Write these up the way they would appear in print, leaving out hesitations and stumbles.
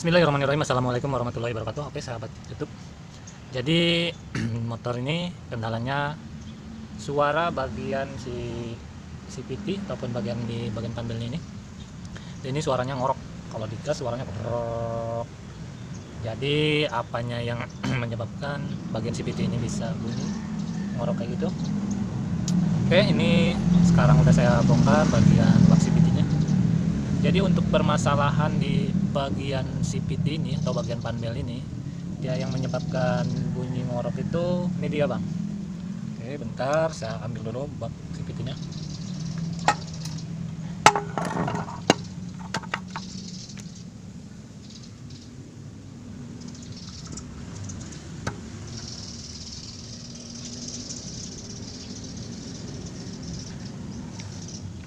Bismillahirrahmanirrahim. Assalamualaikum warahmatullahi wabarakatuh. Oke sahabat YouTube, jadi motor ini kendalanya suara bagian si CVT ataupun bagian panelnya ini. Dan ini suaranya ngorok, kalau digas suaranya ngorok. Jadi apanya yang menyebabkan bagian CVT ini bisa bunyi ngorok kayak gitu? Oke, ini sekarang udah saya bongkar bagian bak CVT nya. Jadi untuk permasalahan di bagian CVT ini atau bagian panel ini, dia yang menyebabkan bunyi ngorok itu ini dia bang. Oke, bentar saya ambil dulu bak CVT nya.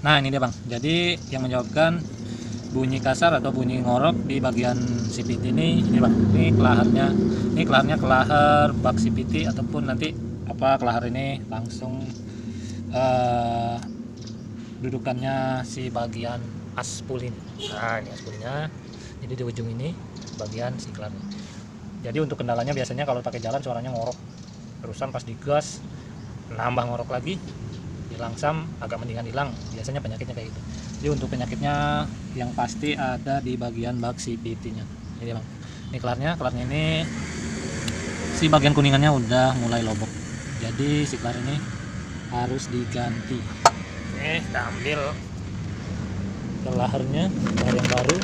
Nah ini dia bang, jadi yang menyebabkan bunyi kasar atau bunyi ngorok di bagian CVT ini bang, ini kelaharnya kelahar bak CVT ataupun nanti kelahar ini langsung dudukannya si bagian aspul ini. Nah ini aspulnya, jadi di ujung ini bagian si kelahar. Jadi untuk kendalanya biasanya kalau pakai jalan suaranya ngorok, terusan pas digas nambah ngorok lagi, langsam agak mendingan hilang, biasanya penyakitnya kayak gitu. Jadi untuk penyakitnya yang pasti ada di bagian bak CVT nya. Jadi bang, ini kelarnya ini si bagian kuningannya udah mulai lobok, jadi si kelar ini harus diganti. Oke, kita ambil kelaharnya, kelar yang baru.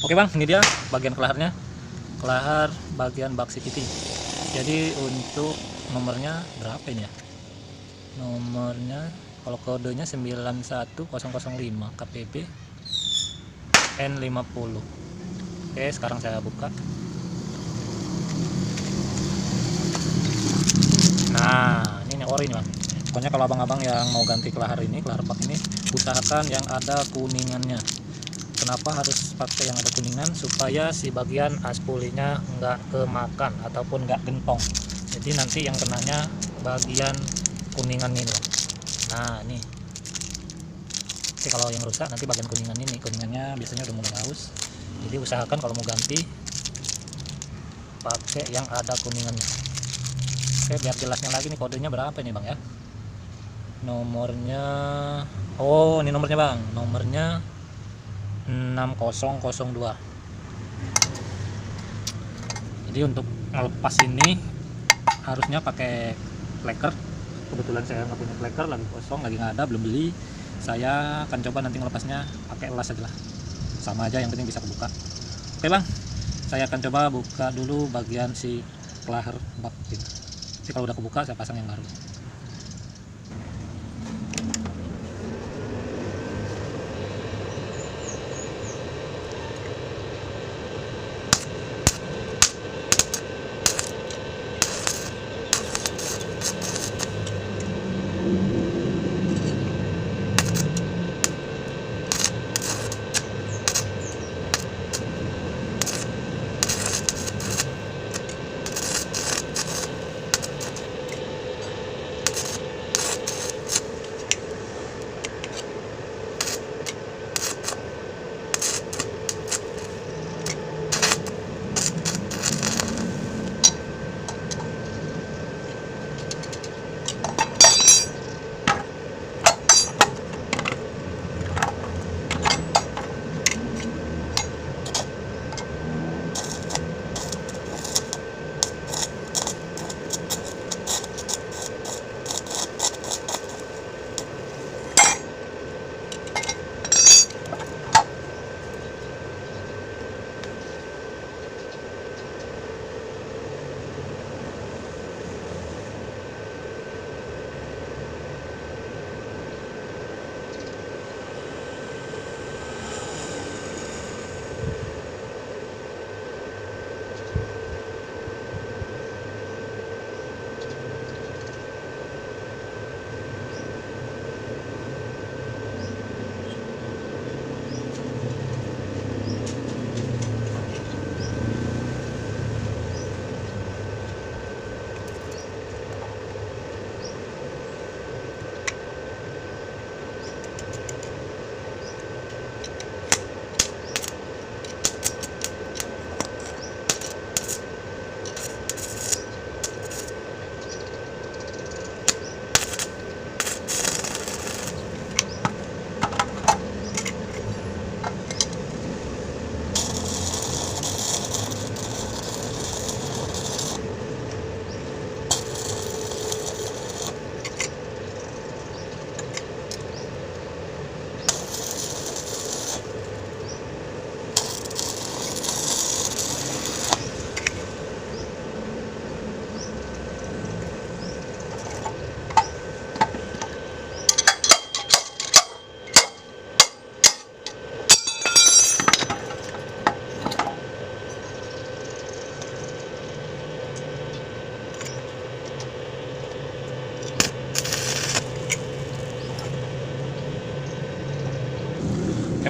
Oke bang, ini dia bagian kelaharnya, kelahar bagian bak CVT. Jadi untuk nomornya berapa ini ya? Nomornya kalau kodenya 91005 KPB N50. Oke, sekarang saya buka. Nah ini ori nih bang. Pokoknya kalau abang-abang yang mau ganti kelahar bak ini, usahakan yang ada kuningannya. Kenapa harus pakai yang ada kuningan? Supaya si bagian aspulinya nggak kemakan ataupun nggak gentong. Jadi nanti yang kenanya bagian kuningan ini. Nah ini. Jadi kalau yang rusak nanti bagian kuningan ini, kuningannya biasanya udah mulai haus. Jadi usahakan kalau mau ganti pakai yang ada kuningannya. Oke, biar jelasnya lagi nih kodenya berapa nih bang ya? Nomornya, oh ini nomornya bang, nomornya 6002. Jadi untuk melepas ini harusnya pakai pleker. Kebetulan saya nggak punya pleker, lagi kosong, lagi nggak ada, belum beli. Saya akan coba nanti melepasnya pakai elas aja lah, sama aja, yang penting bisa kebuka. Oke bang, saya akan coba buka dulu bagian si kelahar bak ini. Jadi kalau udah kebuka saya pasang yang baru.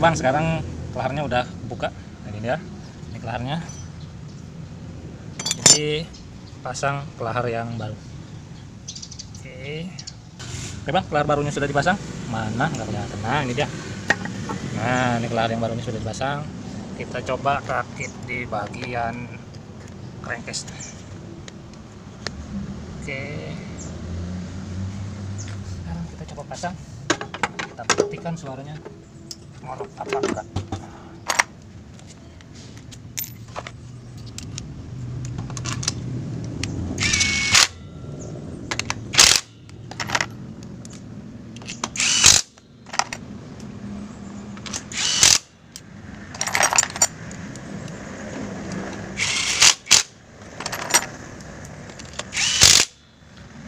bang, sekarang kelaharnya udah buka. Nah, ini dia, ini kelaharnya. Jadi pasang kelahar yang baru. Oke bang, kelahar barunya sudah dipasang. Mana nggak kelihatan? Nah ini dia. Nah ini kelahar yang barunya sudah dipasang. Kita coba rakit di bagian crankcase. Oke, sekarang kita coba pasang. Kita buktikan suaranya ngorok apa enggak.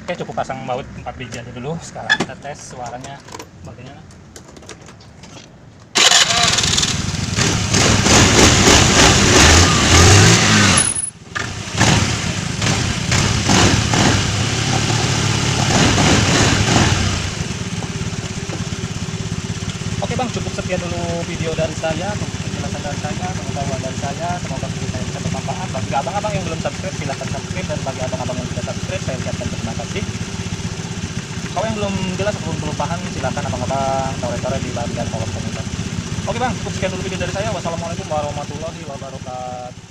Oke, cukup pasang baut 4 biji aja dulu. Sekarang kita tes suaranya bagaimana. Oke bang, cukup sekian dulu video dari saya, penjelasan dari saya, pengetahuan dari saya. Semoga video saya bisa bermanfaat. Bagi abang-abang yang belum subscribe, silahkan subscribe, dan bagi abang-abang yang sudah subscribe, saya ucapkan terima kasih. Kalau yang belum jelas atau belum paham, silahkan abang-abang tore-tore di bagian kolom komentar. Oke bang, cukup sekian dulu video dari saya. Wassalamualaikum warahmatullahi wabarakatuh.